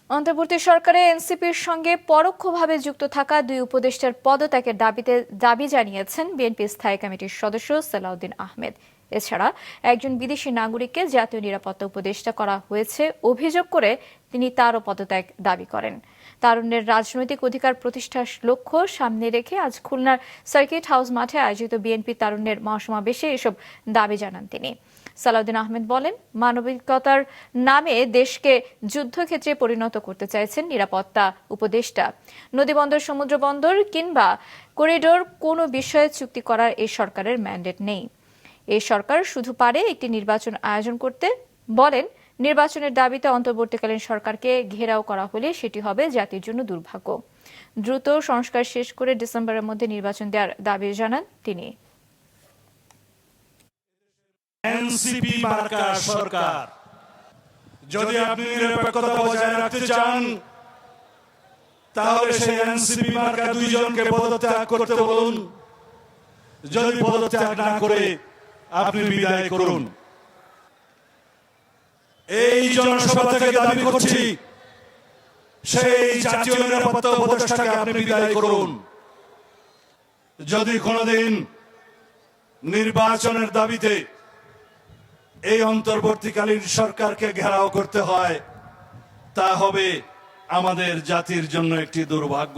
অন্তর্বর্তী সরকারে এনসিপির সঙ্গে পরোক্ষভাবে যুক্ত থাকা দুই উপদেষ্টার পদত্যাগের দাবি জানিয়েছেন বিএনপি স্থায়ী কমিটির সদস্য সালাউদ্দিন আহমেদ। এছাড়া একজন বিদেশি নাগরিককে জাতীয় নিরাপত্তা উপদেষ্টা করা হয়েছে অভিযোগ করে তিনি তারও পদত্যাগ দাবি করেন। তারুণ্যের রাজনৈতিক অধিকার প্রতিষ্ঠার লক্ষ্য সামনে রেখে আজ খুলনার সার্কিট হাউস মাঠে আয়োজিত বিএনপি তারুণ্যের মহাসমাবেশে এসব দাবি জানান তিনি। সালাউদ্দিন আহমেদ বলেন, মানবিকতার নামে দেশকে যুদ্ধক্ষেত্রে পরিণত করতে চাইছেন নিরাপত্তা উপদেষ্টা। নদীবন্দর, সমুদ্র বন্দর কিংবা করিডোর কোনো বিষয়ে চুক্তি করার এই সরকারের ম্যান্ডেট নেই। এই সরকার শুধু পারে একটি নির্বাচন আয়োজন করতে। বলেন, নির্বাচনের দাবিতে অন্তর্বর্তীকালীন সরকারকে ঘেরাও করা হলে সেটি হবে জাতির জন্য দুর্ভাগ্য। দ্রুত সংস্কার শেষ করে ডিসেম্বরের মধ্যে নির্বাচন দেওয়ার দাবি জানান তিনি। এনসিপি মার্কা সরকার, যদি আপনি নিরপেক্ষতা বজায় রাখতে চান তাহলে সেই এনসিপি মার্কা দুইজনকে পদত্যাগ করতে বলুন। যদি পদত্যাগ না করে আপনি বিদায় করুন। এই জনসভা থেকে দাবি করছি, সেই জাতীয় নিরাপত্তা উপদেষ্টাকে আপনি বিদায় করুন। যদি কোনোদিন নির্বাচনের দাবিতে এই অন্তর্বর্তীকালীন সরকারকে ঘেরাও করতে হয়, তা হবে আমাদের জাতির জন্য একটি দুর্ভাগ্য।